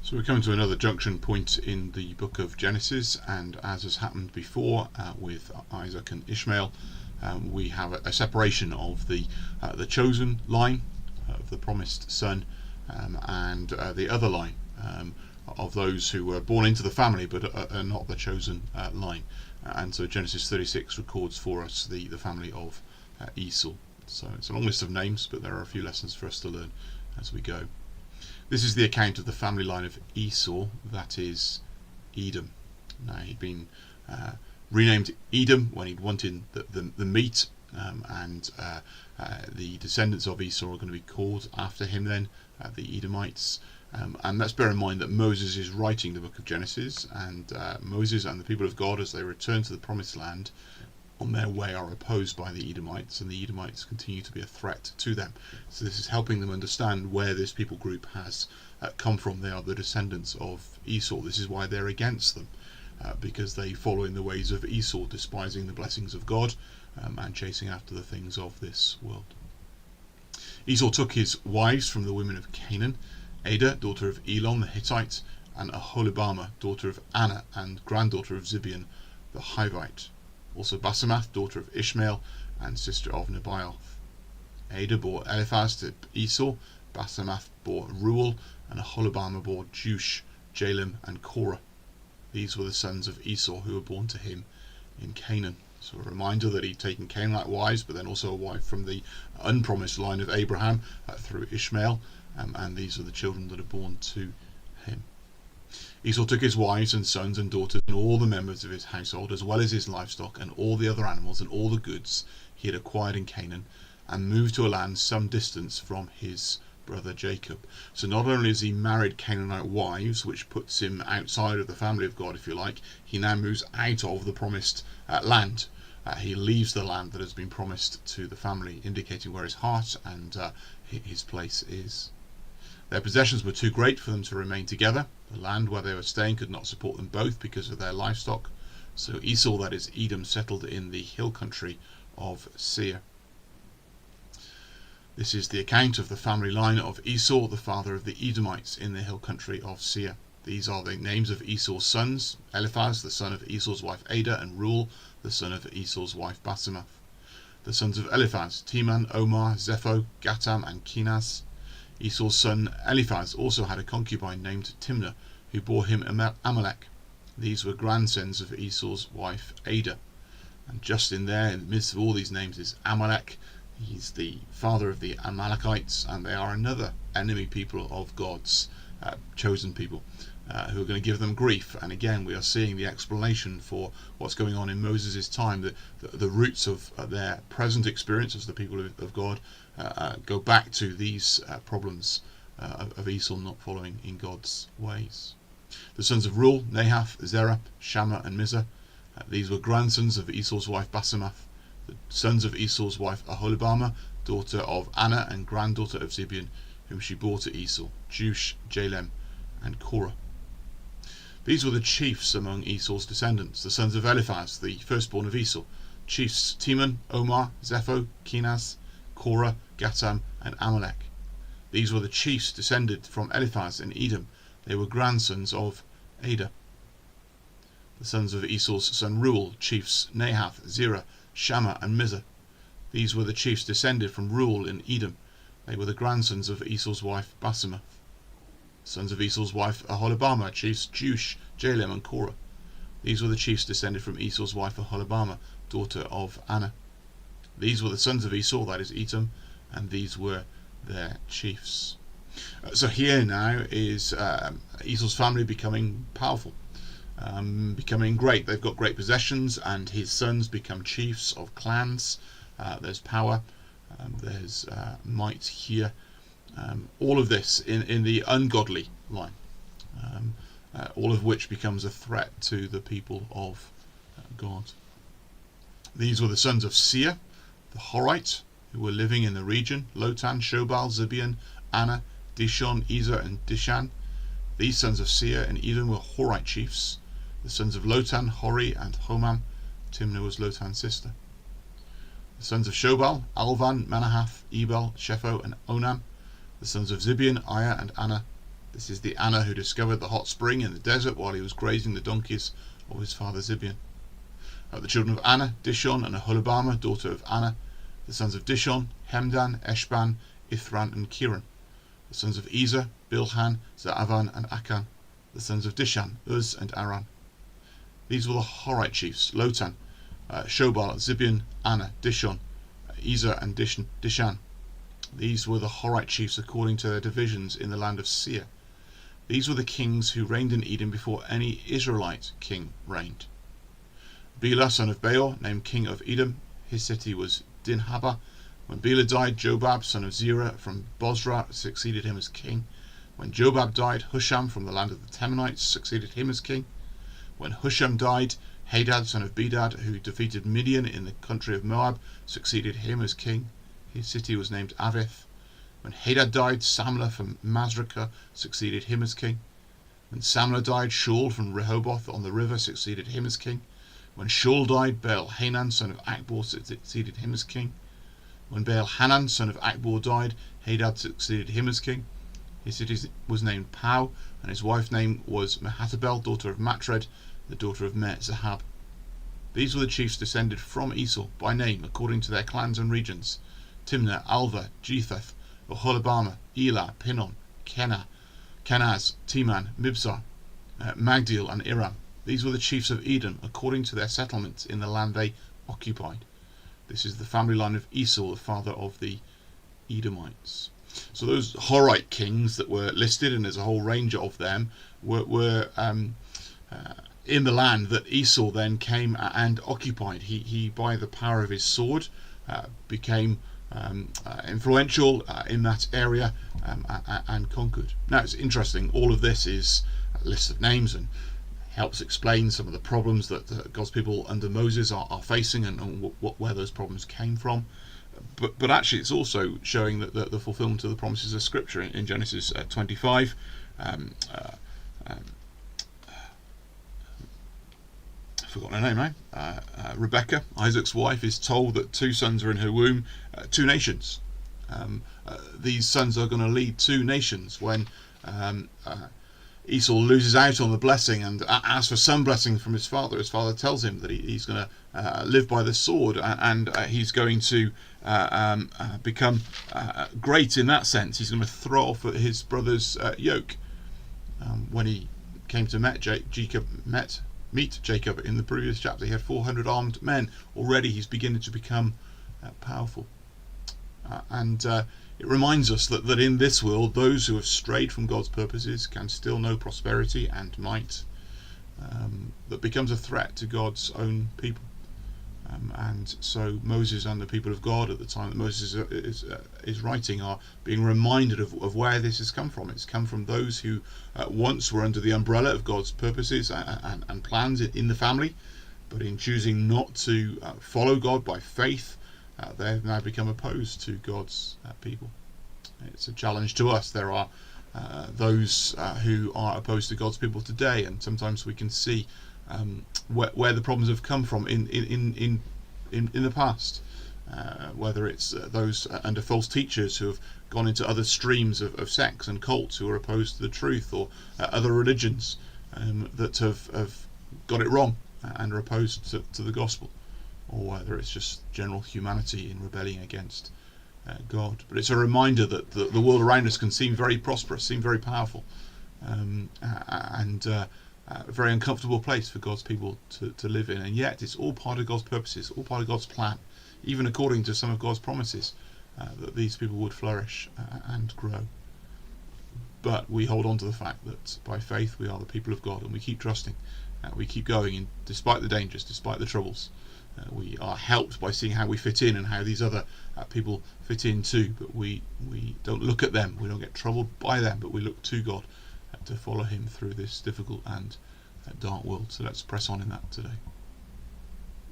So we're coming to another junction point in the book of Genesis, and as has happened before with Isaac and Ishmael, we have a separation of the chosen line of the promised son and the other line of those who were born into the family but are not the chosen line. And so Genesis 36 records for us the family of Esau. So it's a long list of names, but there are a few lessons for us to learn as we go. This is the account of the family line of Esau, that is Edom. Now, he'd been renamed Edom when he'd wanted the meat, and the descendants of Esau are going to be called after him then, the Edomites. And let's bear in mind that Moses is writing the book of Genesis, and Moses and the people of God, as they return to the promised land, on their way are opposed by the Edomites, and the Edomites continue to be a threat to them. So this is helping them understand where this people group has come from. They are the descendants of Esau. This is why they're against them, because they follow in the ways of Esau, despising the blessings of God and chasing after the things of this world. Esau took his wives from the women of Canaan, Adah, daughter of Elon the Hittite, and Aholibamah, daughter of Anna and granddaughter of Zibeon the Hivite. Also Basemath, daughter of Ishmael and sister of Nebaioth. Adah bore Eliphaz to Esau, Basemath bore Reuel, and Aholibamah bore Jeush, Jalem, and Korah. These were the sons of Esau who were born to him in Canaan. So a reminder that he'd taken Canaanite wives, but then also a wife from the unpromised line of Abraham through Ishmael, and these are the children that are born to him. Esau took his wives and sons and daughters and all the members of his household, as well as his livestock and all the other animals and all the goods he had acquired in Canaan, and moved to a land some distance from his brother Jacob. So not only has he married Canaanite wives, which puts him outside of the family of God, if you like, he now moves out of the promised land. He leaves the land that has been promised to the family, indicating where his heart and his place is. Their possessions were too great for them to remain together. The land where they were staying could not support them both because of their livestock. So Esau, that is Edom, settled in the hill country of Seir. This is the account of the family line of Esau, the father of the Edomites, in the hill country of Seir. These are the names of Esau's sons: Eliphaz, the son of Esau's wife Adah, and Reuel, the son of Esau's wife Basemath. The sons of Eliphaz: Teman, Omar, Zepho, Gatam, and Kenaz. Esau's son Eliphaz also had a concubine named Timnah, who bore him Amalek. These were grandsons of Esau's wife Adah. And just in there, in the midst of all these names, is Amalek. He's the father of the Amalekites, and they are another enemy people of God's chosen people, who are going to give them grief. And again, we are seeing the explanation for what's going on in Moses' time. The roots of their present experience as the people of God go back to these problems of Esau not following in God's ways. The sons of Reuel: Nahath, Zerah, Shammah, and Mizah. These were grandsons of Esau's wife Basemath. The sons of Esau's wife Aholibamah, daughter of Anna and granddaughter of Zibeon, whom she bore to Esau: Jeush, Jalem, and Korah. These were the chiefs among Esau's descendants, the sons of Eliphaz, the firstborn of Esau: chiefs Teman, Omar, Zepho, Kenaz, Korah, Gatam, and Amalek. These were the chiefs descended from Eliphaz in Edom. They were grandsons of Adah. The sons of Esau's son Reuel: chiefs Nahath, Zerah, Shammah, and Mizah. These were the chiefs descended from Reuel in Edom. They were the grandsons of Esau's wife Basemath. The sons of Esau's wife Aholibamah: chiefs Jeush, Jalem, and Korah. These were the chiefs descended from Esau's wife Aholibamah, daughter of Anna. These were the sons of Esau, that is Edom, and these were their chiefs. So here now is Esau's family becoming powerful, becoming great. They've got great possessions, and his sons become chiefs of clans. There's power, there's might here. All of this in the ungodly line, all of which becomes a threat to the people of God. These were the sons of Seir, the Horite, who were living in the region: Lotan, Shobal, Zibeon, Anna, Dishon, Ezer, and Dishan. These sons of Seir in Edom were Horite chiefs. The sons of Lotan: Hori and Homam. Timnah was Lotan's sister. The sons of Shobal: Alvan, Manahath, Ebal, Shepho, and Onam. The sons of Zibeon: Aya and Anna. This is the Anna who discovered the hot spring in the desert while he was grazing the donkeys of his father Zibeon. The children of Anna, Dishon and Aholibamah, daughter of Anna. The sons of Dishon, Hemdan, Eshban, Ithran and Kiran. The sons of Ezer, Bilhan, Zaavan and Akan. The sons of Dishan, Uz and Aran. These were the Horite chiefs: Lotan, Shobal, Zibeon, Anna, Dishon, Ezer and Dishan. These were the Horite chiefs according to their divisions in the land of Seir. These were the kings who reigned in Edom before any Israelite king reigned. Bela, son of Beor, named king of Edom. His city was Dinhabah. When Bela died, Jobab, son of Zerah from Bozrah, succeeded him as king. When Jobab died, Husham from the land of the Temanites succeeded him as king. When Husham died, Hadad, son of Bedad, who defeated Midian in the country of Moab, succeeded him as king. His city was named Avith. When Hadad died, Samlah from Masrekah succeeded him as king. When Samlah died, Shaul from Rehoboth on the river succeeded him as king. When Shaul died, Baal-Hanan, son of Akbor, succeeded him as king. When Baal-Hanan, son of Akbor, died, Hadad succeeded him as king. His city was named Pau, and his wife's name was Mehatabel, daughter of Matred, the daughter of Me-Zahab. These were the chiefs descended from Esau, by name, according to their clans and regions: Timnah, Alva, Jetheth, Aholibamah, Elah, Pinon, Kenaz, Teman, Mibzar, Magdiel, and Iram. These were the chiefs of Edom, according to their settlements in the land they occupied. This is the family line of Esau, the father of the Edomites. So those Horite kings that were listed, and there's a whole range of them, were in the land that Esau then came and occupied. He by the power of his sword, became influential in that area and conquered. Now it's interesting, all of this is a list of names and helps explain some of the problems that God's people under Moses are facing, and where those problems came from. But actually it's also showing that the fulfillment of the promises of Scripture in Genesis 25. I've forgotten her name now. Rebecca, Isaac's wife, is told that 2 sons are in her womb, 2 nations. These sons are going to lead 2 nations. When Esau loses out on the blessing and asks for some blessing from his father tells him that he's going to live by the sword, and he's going to become great in that sense. He's going to throw off his brother's yoke. When he came to meet Jacob in the previous chapter, he had 400 armed men. Already he's beginning to become powerful. It reminds us that in this world, those who have strayed from God's purposes can still know prosperity and might that becomes a threat to God's own people. And so Moses and the people of God at the time that Moses is writing are being reminded of where this has come from. It's come from those who once were under the umbrella of God's purposes and plans in the family, but in choosing not to follow God by faith, they have now become opposed to God's people. It's a challenge to us. There are those who are opposed to God's people today, and sometimes we can see where the problems have come from in the past. Whether it's those under false teachers who have gone into other streams of sects and cults who are opposed to the truth, or other religions that have got it wrong and are opposed to the gospel, or whether it's just general humanity in rebelling against God. But it's a reminder that the world around us can seem very prosperous, seem very powerful, and a very uncomfortable place for God's people to live in, and yet it's all part of God's purposes, all part of God's plan, even according to some of God's promises, that these people would flourish and grow. But we hold on to the fact that by faith we are the people of God, and we keep trusting, we keep going, and despite the dangers, despite the troubles, we are helped by seeing how we fit in and how these other people fit in too. But we don't look at them, we don't get troubled by them, but we look to God to follow him through this difficult and dark world. So let's press on in that today.